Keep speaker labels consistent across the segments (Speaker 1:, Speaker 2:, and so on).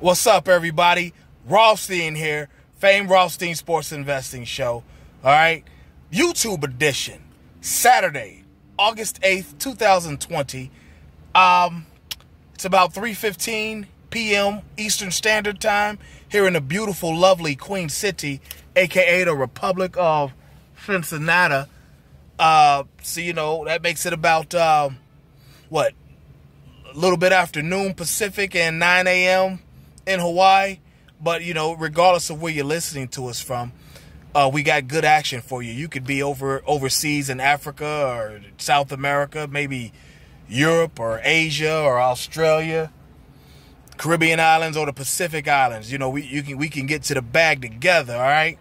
Speaker 1: What's up, everybody? Rothstein here, famed Rothstein Sports Investing Show. All right, YouTube edition, Saturday, August 8th, 2020. It's about 3:15 p.m. Eastern Standard Time here in the beautiful, lovely Queen City, aka the Republic of Cincinnati. So that makes it about a little bit after noon Pacific and 9 a.m. in Hawaii. But regardless of where you're listening to us from, we got good action for you. You could be overseas in Africa or South America, maybe Europe or Asia or Australia, Caribbean islands or the Pacific islands. We can get to the bag together. All right.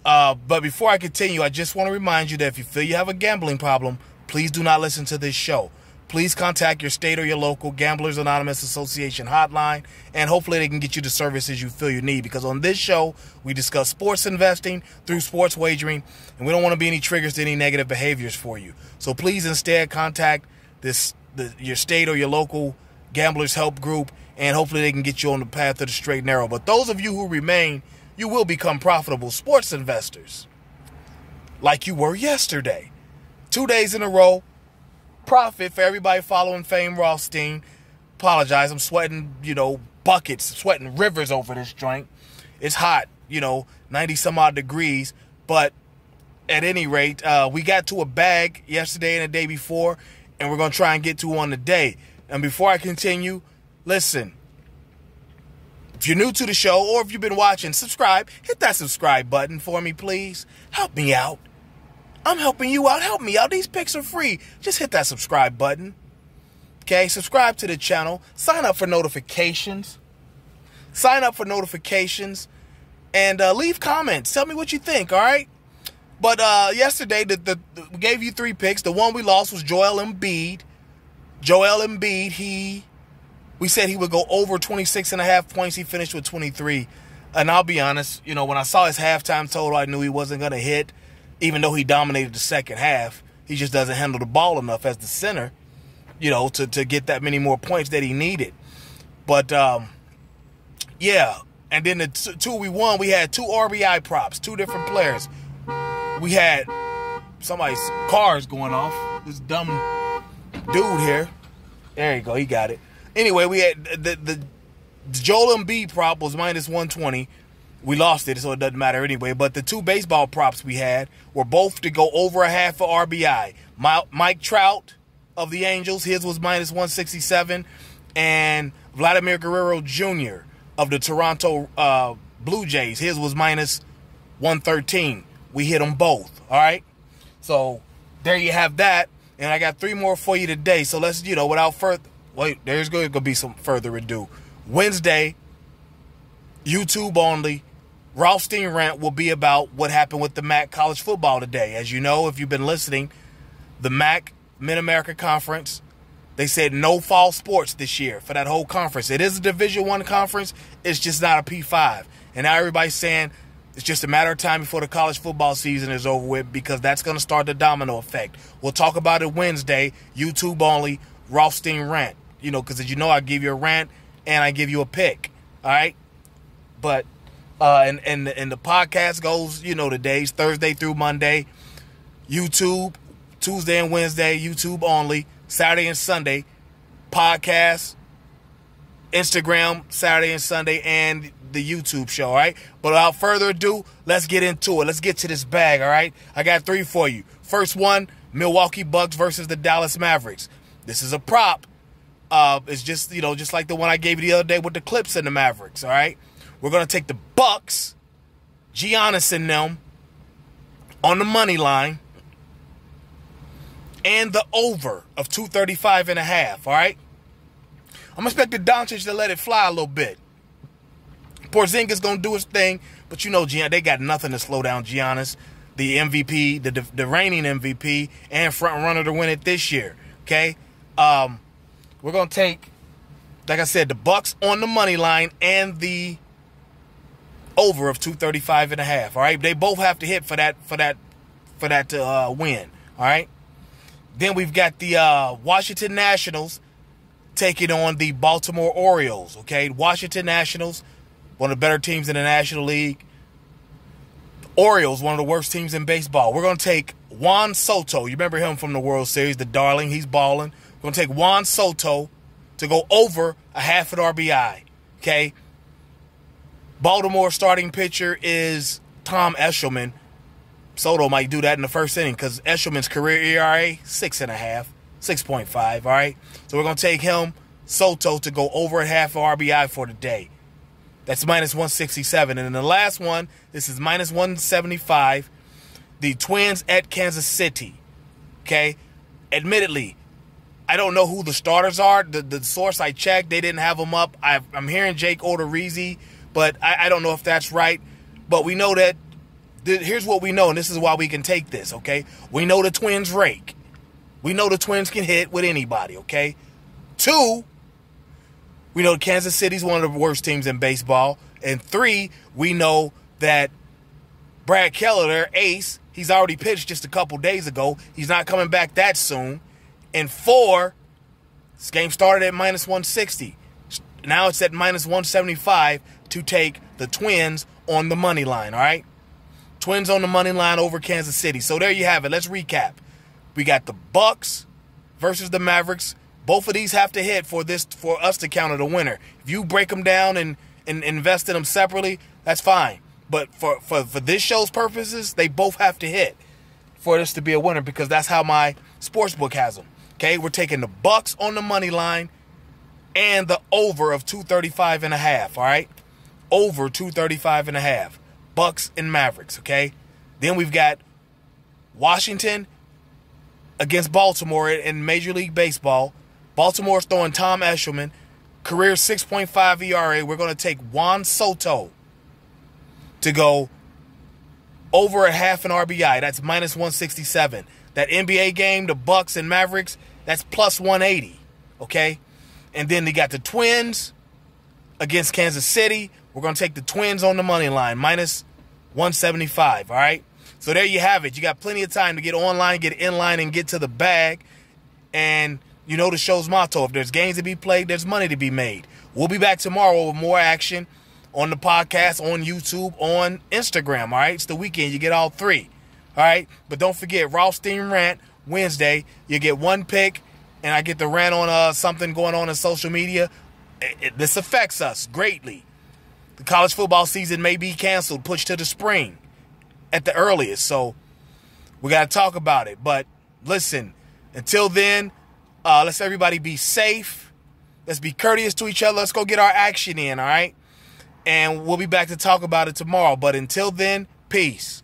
Speaker 1: But before I continue, I just want to remind you that if you feel you have a gambling problem, please do not listen to this show. Please contact your state or your local Gamblers Anonymous Association hotline, and hopefully they can get you the services you feel you need. Because on this show, we discuss sports investing through sports wagering, and we don't want to be any triggers to any negative behaviors for you. So please instead contact your state or your local Gamblers Help Group, and hopefully they can get you on the path of the straight and narrow. But those of you who remain, you will become profitable sports investors like you were yesterday. 2 days in a row. Profit for everybody following famed Rothstein. Apologize, I'm sweating, buckets, sweating rivers over this joint. It's hot, 90 some odd degrees. But at any rate, we got to a bag yesterday and the day before, and we're going to try and get to one today. And before I continue, listen. If you're new to the show or if you've been watching, subscribe. Hit that subscribe button for me, please. Help me out. I'm helping you out. Help me out. These picks are free. Just hit that subscribe button. Okay? Subscribe to the channel. Sign up for notifications. And leave comments. Tell me what you think, all right? But yesterday, we gave you 3 picks. The one we lost was Joel Embiid. We said he would go over 26.5 points. He finished with 23. And I'll be honest, when I saw his halftime total, I knew he wasn't going to hit. Even though he dominated the second half, he just doesn't handle the ball enough as the center, to get that many more points that he needed. But, yeah. And then the two we won, we had 2 RBI props, 2 different players. We had somebody's cars going off. This dumb dude here. There you go. He got it. Anyway, we had the Joel Embiid prop was minus 120. We lost it, so it doesn't matter anyway. But the 2 baseball props we had were both to go over a half of RBI. Mike Trout of the Angels, his was minus 167. And Vladimir Guerrero Jr. of the Toronto Blue Jays, his was minus 113. We hit them both, all right? So there you have that. And I got 3 more for you today. So let's, without further... Wait, there's going to be some further ado. Wednesday, YouTube only, Rothstein Rant will be about what happened with the MAC college football today. As you know, if you've been listening, the MAC Mid-America Conference, they said no fall sports this year for that whole conference. It is a Division I conference. It's just not a P5. And now everybody's saying it's just a matter of time before the college football season is over with, because that's going to start the domino effect. We'll talk about it Wednesday, YouTube only, Rothstein Rant. Because I give you a rant and I give you a pick. All right? But and the podcast goes, the days Thursday through Monday, YouTube, Tuesday and Wednesday, YouTube only, Saturday and Sunday, podcast, Instagram, Saturday and Sunday, and the YouTube show, all right? But without further ado, let's get into it. Let's get to this bag, all right? I got 3 for you. First one, Milwaukee Bucks versus the Dallas Mavericks. This is a prop. It's just, just like the one I gave you the other day with the Clips and the Mavericks, all right? We're going to take the Bucks, Giannis and them, on the money line, and the over of 235.5, all right? I'm expecting Doncic to let it fly a little bit. Porzingis going to do his thing, but they got nothing to slow down Giannis, the MVP, the reigning MVP, and front runner to win it this year, okay? We're going to take, like I said, the Bucks on the money line and the over of 235.5. All right, they both have to hit for that to win. All right. Then we've got the Washington Nationals taking on the Baltimore Orioles, okay? Washington Nationals, one of the better teams in the National League. Orioles, one of the worst teams in baseball. We're going to take Juan Soto. You remember him from the World Series, the darling. He's balling. We're going to take Juan Soto to go over a half an RBI, okay? Baltimore starting pitcher is Tom Eshelman. Soto might do that in the first inning because Eshelman's career ERA, 6.5, 6.5, all right? So we're going to take him, Soto, to go over a half RBI for the day. That's minus 167. And then the last one, this is minus 175. The Twins at Kansas City, okay? Admittedly, I don't know who the starters are. The source I checked, they didn't have them up. I'm hearing Jake Odorizzi, but I don't know if that's right. But we know that, here's what we know, and this is why we can take this, okay? We know the Twins rake. We know the Twins can hit with anybody, okay? 2, we know Kansas City's one of the worst teams in baseball. And 3, we know that Brad Keller, their ace, he's already pitched just a couple days ago. He's not coming back that soon. And 4, this game started at minus 160. Now it's at minus 175 to take the Twins on the money line, all right? Twins on the money line over Kansas City. So there you have it. Let's recap. We got the Bucks versus the Mavericks. Both of these have to hit for us to count it a winner. If you break them down and invest in them separately, that's fine. But for this show's purposes, they both have to hit for this to be a winner because that's how my sports book has them. Okay, we're taking the Bucks on the money line and the over of 235.5. All right, over 235.5. Bucks and Mavericks. Okay, then we've got Washington against Baltimore in Major League Baseball. Baltimore's throwing Tom Eshelman, career 6.5 ERA. We're going to take Juan Soto to go over a half an RBI. That's minus 167. That NBA game, the Bucks and Mavericks, that's plus 180. Okay? And then they got the Twins against Kansas City. We're going to take the Twins on the money line, minus 175. All right? So there you have it. You got plenty of time to get online, get in line, and get to the bag. And you know the show's motto. If there's games to be played, there's money to be made. We'll be back tomorrow with more action on the podcast, on YouTube, on Instagram. All right? It's the weekend. You get all 3. All right? But don't forget, Rothstein Rant, Wednesday. You get 1 pick, and I get the rant on something going on in social media. This affects us greatly. The college football season may be canceled, pushed to the spring at the earliest. So we got to talk about it. But listen, until then, let's everybody be safe. Let's be courteous to each other. Let's go get our action in, all right? And we'll be back to talk about it tomorrow. But until then, peace.